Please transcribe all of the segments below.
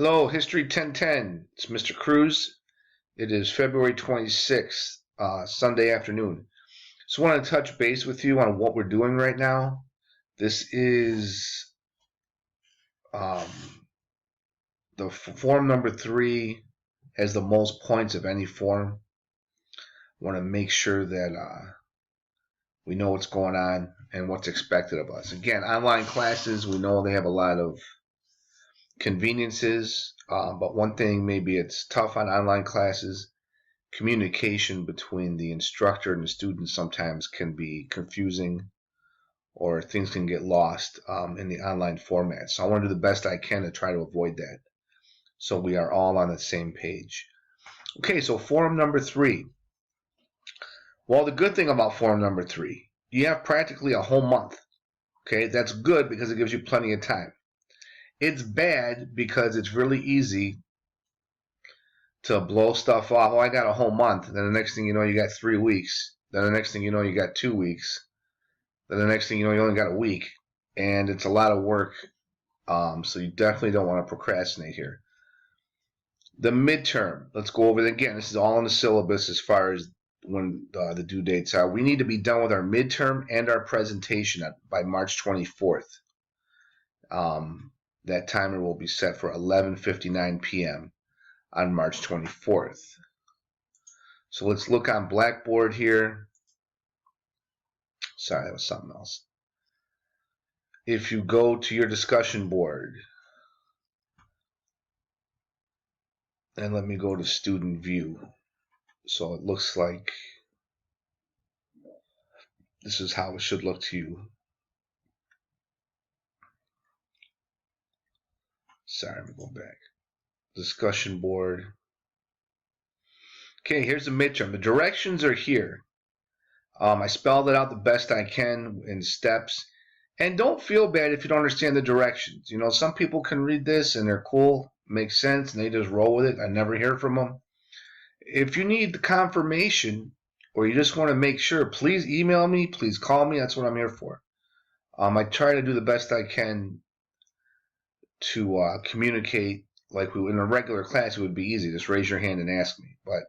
Hello, History 1010. It's Mr. Cruz. It is February 26th, Sunday afternoon. So I want to touch base with you on what we're doing right now. This is the form number 3 has the most points of any form. I want to make sure that we know what's going on and what's expected of us. Again, online classes, we know they have a lot of conveniences, but one thing, maybe it's tough on online classes. Communication between the instructor and the student sometimes can be confusing, or things can get lost in the online format. So I want to do the best I can to try to avoid that, so we are all on the same page. Okay, so forum number 3. Well, the good thing about forum number 3, you have practically a whole month. Okay, that's good because it gives you plenty of time. It's bad because it's really easy to blow stuff off. Oh, I got a whole month. Then the next thing you know, you got 3 weeks. Then the next thing you know, you got 2 weeks. Then the next thing you know, you only got a week. And it's a lot of work. So you definitely don't want to procrastinate here. The midterm, let's go over it again. This is all in the syllabus as far as when the due dates are. We need to be done with our midterm and our presentation by March 24th. That timer will be set for 11:59 p.m. on March 24th. So let's look on Blackboard here. Sorry, that was something else. If you go to your discussion board, and let me go to student view. So it looks like this is how it should look to you. Sorry, I'm going to go back. Discussion board. Okay, here's the midterm. The directions are here. I spelled it out the best I can in steps. And don't feel bad if you don't understand the directions. You know, some people can read this and they're cool, makes sense, and they just roll with it. I never hear from them. If you need the confirmation or you just want to make sure, please email me, please call me. That's what I'm here for. I try to do the best I can to communicate like we in a regular class. It would be easy. Just raise your hand and ask me. But,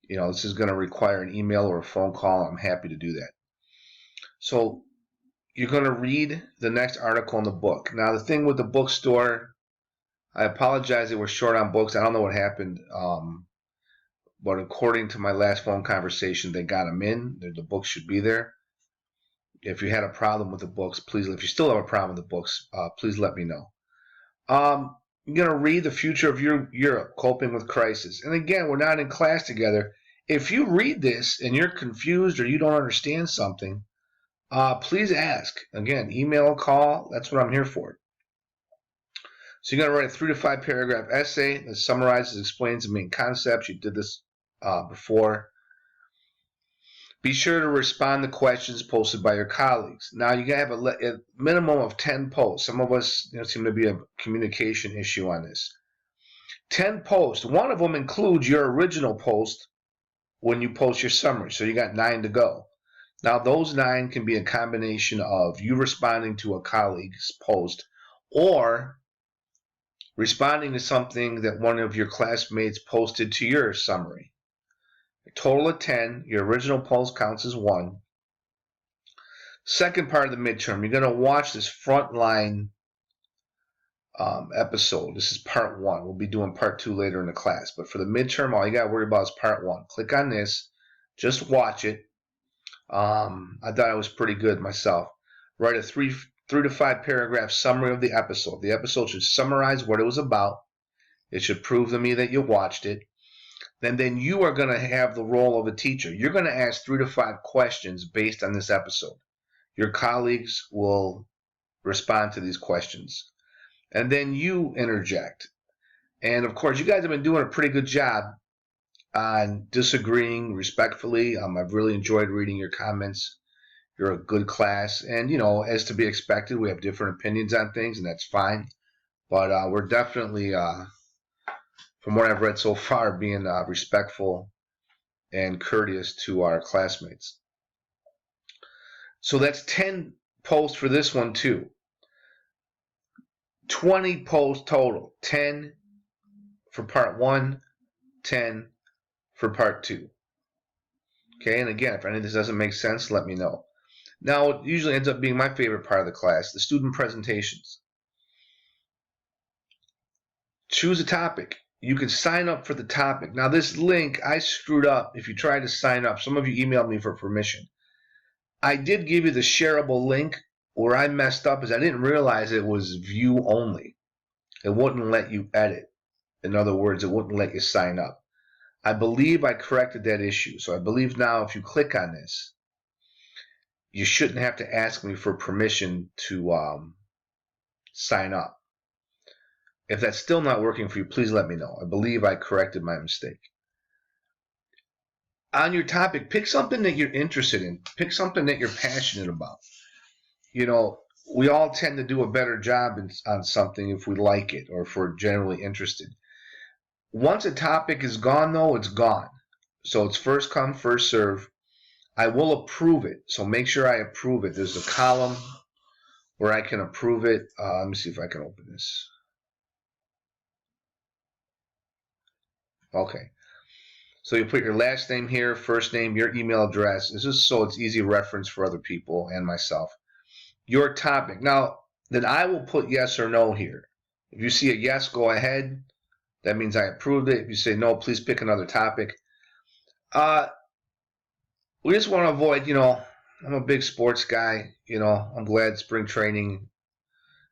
you know, this is going to require an email or a phone call. I'm happy to do that. So you're going to read the next article in the book. Now, the thing with the bookstore, I apologize that we're short on books. I don't know what happened, but according to my last phone conversation, they got them in. The books should be there. If you had a problem with the books, please, if you still have a problem with the books, please let me know. You're going to read The Future of Europe, Coping with Crisis. And again, we're not in class together. If you read this and you're confused or you don't understand something, please ask. Again, email, call. That's what I'm here for. So you're going to write a 3 to 5 paragraph essay that summarizes, explains the main concepts. You did this before. Be sure to respond to questions posted by your colleagues. Now, you have a minimum of 10 posts. Some of us seem to be a communication issue on this. 10 posts. One of them includes your original post when you post your summary. So you got 9 to go. Now, those 9 can be a combination of you responding to a colleague's post or responding to something that one of your classmates posted to your summary. A total of 10. Your original post counts as 1. Second part of the midterm, you're going to watch this frontline episode. This is part 1. We'll be doing part 2 later in the class. But for the midterm, all you got to worry about is part 1. Click on this. Just watch it. I thought it was pretty good myself. Write a 3 to 5 paragraph summary of the episode. The episode should summarize what it was about. It should prove to me that you watched it. Then you are going to have the role of a teacher. You're going to ask 3 to 5 questions based on this episode. Your colleagues will respond to these questions. And then you interject. And of course, you guys have been doing a pretty good job on disagreeing respectfully. I've really enjoyed reading your comments. You're a good class. And, as to be expected, we have different opinions on things, and that's fine. But we're definitely, from what I've read so far, being respectful and courteous to our classmates. So that's 10 posts for this one, too. 20 posts total. 10 for part 1, 10 for part 2. Okay, and again, if any of this doesn't make sense, let me know. Now, it usually ends up being my favorite part of the class, the student presentations. Choose a topic. You can sign up for the topic. Now, this link, I screwed up. If you try to sign up, some of you emailed me for permission. I did give you the shareable link. Where I messed up is I didn't realize it was view only. It wouldn't let you edit. In other words, it wouldn't let you sign up. I believe I corrected that issue. So I believe now if you click on this, you shouldn't have to ask me for permission to sign up. If that's still not working for you, please let me know. I believe I corrected my mistake. On your topic, pick something that you're interested in. Pick something that you're passionate about. You know, we all tend to do a better job on something if we like it or if we're generally interested. Once a topic is gone, though, it's gone. So it's first come, first serve. I will approve it. So make sure I approve it. There's a column where I can approve it. Let me see if I can open this. Okay. So you put your last name here, first name, your email address. This is so it's easy reference for other people and myself. Your topic. Now, then I will put yes or no here. If you see a yes, go ahead. That means I approved it. If you say no, please pick another topic. We just want to avoid, I'm a big sports guy. I'm glad spring training,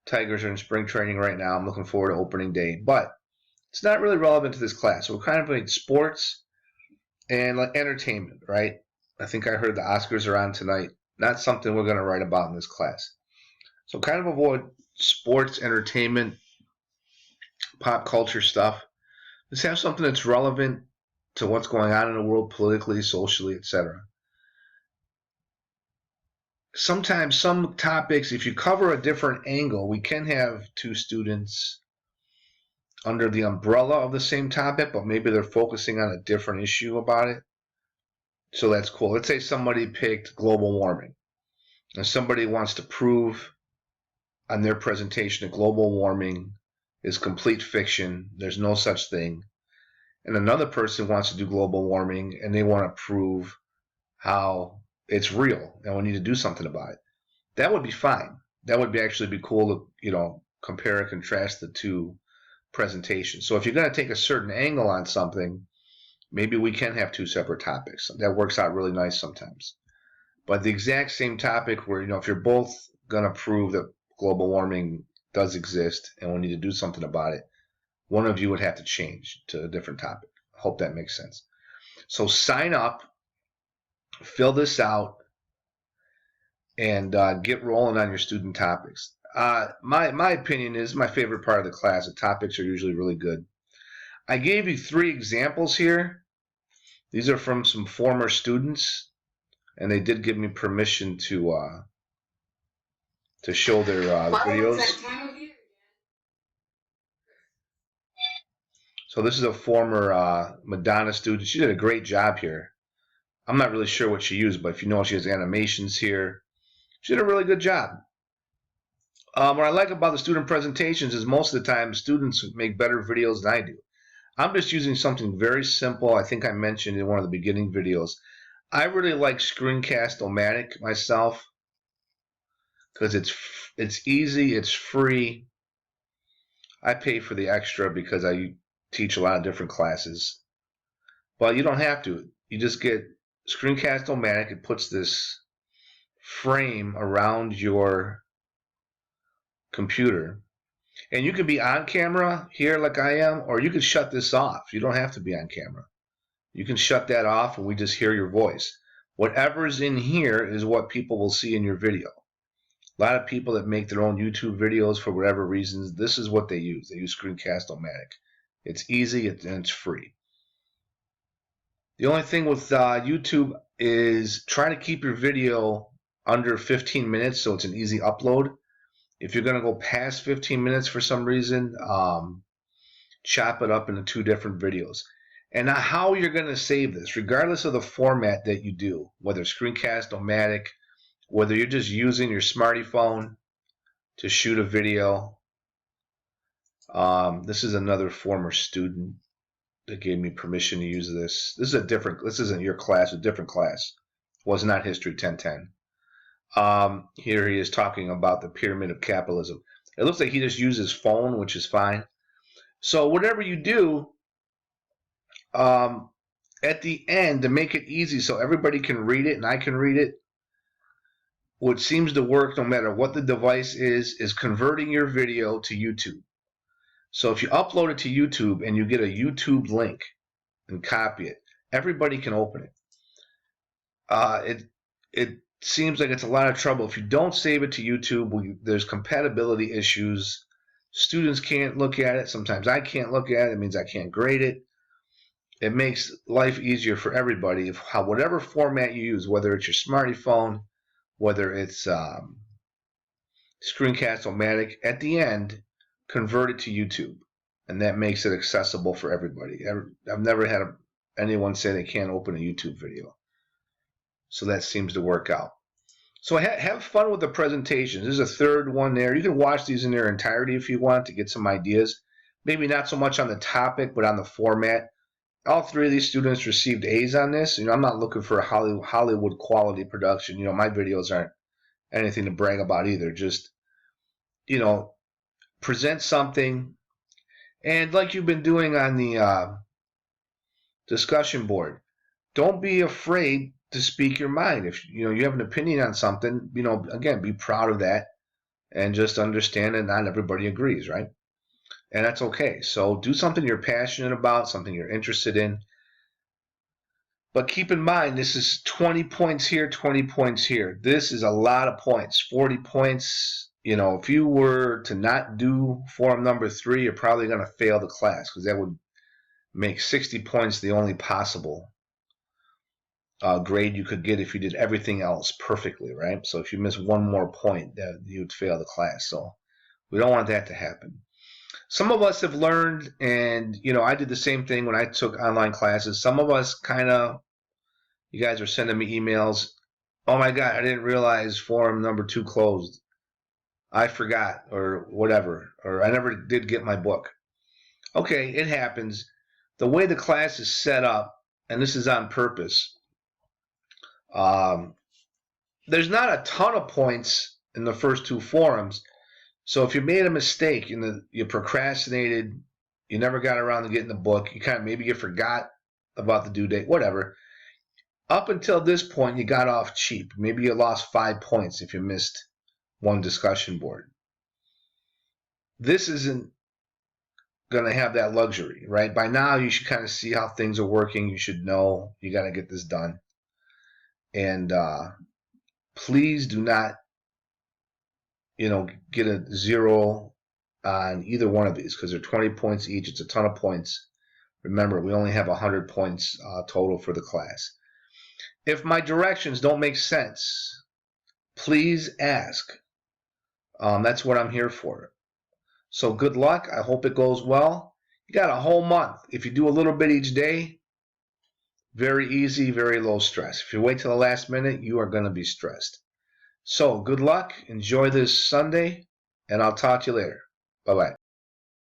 Tigers are in spring training right now. I'm looking forward to opening day. But it's not really relevant to this class. So we're kind of like sports and like entertainment, right? I think I heard the Oscars are on tonight. Not something we're going to write about in this class. So kind of avoid sports, entertainment, pop culture stuff. Let's have something that's relevant to what's going on in the world politically, socially, etc. Sometimes some topics, if you cover a different angle, we can have two students under the umbrella of the same topic, but maybe they're focusing on a different issue about it. So that's cool. Let's say somebody picked global warming, and somebody wants to prove on their presentation that global warming is complete fiction. There's no such thing. And another person wants to do global warming, and they want to prove how it's real, and we need to do something about it. That would be fine. That would actually be cool to, compare and contrast the two presentations. So if you're going to take a certain angle on something, maybe we can have two separate topics. That works out really nice sometimes. But the exact same topic where, if you're both going to prove that global warming does exist and we need to do something about it, one of you would have to change to a different topic. I hope that makes sense. So sign up, fill this out, and get rolling on your student topics. My opinion is my favorite part of the class. The topics are usually really good. I gave you 3 examples here. These are from some former students, and they did give me permission to show their videos. So this is a former Madonna student. She did a great job here. I'm not really sure what she used, but if you know, she has animations here. She did a really good job. What I like about the student presentations is most of the time students make better videos than I do. I'm just using something very simple. I think I mentioned in one of the beginning videos. I really like Screencast-O-Matic myself because it's easy, it's free. I pay for the extra because I teach a lot of different classes. But you don't have to. You just get Screencast-O-Matic. It puts this frame around your computer. And you can be on camera here like I am, or you can shut this off. You don't have to be on camera. You can shut that off and we just hear your voice. Whatever's in here is what people will see in your video. A lot of people that make their own YouTube videos for whatever reasons, this is what they use. They use Screencast-O-Matic. It's easy and it's free. The only thing with YouTube is try to keep your video under 15 minutes so it's an easy upload. If you're going to go past 15 minutes for some reason, chop it up into 2 different videos. And how you're going to save this, regardless of the format that you do, whether Screencast-O-Matic, whether you're just using your smartphone to shoot a video, This is another former student that gave me permission to use this. This isn't your class, a different class. It was not History 1010. Here he is talking about the Pyramid of Capitalism. It looks like he just used his phone, which is fine. So whatever you do, at the end, to make it easy so everybody can read it and I can read it, what seems to work no matter what the device is converting your video to YouTube. So if you upload it to YouTube and you get a YouTube link and copy it, everybody can open it. It seems like it's a lot of trouble. If you don't save it to YouTube, there's compatibility issues. Students can't look at it. Sometimes I can't look at it. It means I can't grade it. It makes life easier for everybody if whatever format you use, whether it's your smartphone, whether it's Screencast-O-Matic, at the end, convert it to YouTube, and that makes it accessible for everybody. I've never had anyone say they can't open a YouTube video, so that seems to work out. So have fun with the presentations. There's a third one there. You can watch these in their entirety if you want to get some ideas. Maybe not so much on the topic, but on the format. All three of these students received A's on this. I'm not looking for a Hollywood quality production. My videos aren't anything to brag about either. Just, present something. And like you've been doing on the discussion board, don't be afraid to speak your mind. If you have an opinion on something, again, be proud of that and just understand that not everybody agrees, right? And that's okay. So do something you're passionate about, something you're interested in. But keep in mind, this is 20 points here, 20 points here. This is a lot of points, 40 points. If you were to not do forum number 3, you're probably going to fail the class because that would make 60 points the only possible grade you could get if you did everything else perfectly, right? So if you miss one more point, you'd fail the class. So we don't want that to happen. Some of us have learned, and I did the same thing when I took online classes. Some of us you guys are sending me emails. Oh my God, I didn't realize forum number 2 closed. I forgot, or whatever, or I never did get my book. Okay, it happens. The way the class is set up, and this is on purpose, there's not a ton of points in the first 2 forums. So if you made a mistake, you procrastinated, you never got around to getting the book, maybe you forgot about the due date, whatever. Up until this point, you got off cheap. Maybe you lost 5 points if you missed one discussion board. This isn't going to have that luxury, right? By now, you should kind of see how things are working. You should know you got to get this done. And please do not get a 0 on either one of these because they're 20 points each. It's a ton of points. Remember, we only have 100 points total for the class. If my directions don't make sense, please ask. That's what I'm here for. So good luck. I hope it goes well. You got a whole month. If you do a little bit each day, very easy, very low stress. If you wait till the last minute, you are going to be stressed. So good luck. Enjoy this Sunday, and I'll talk to you later. Bye-bye.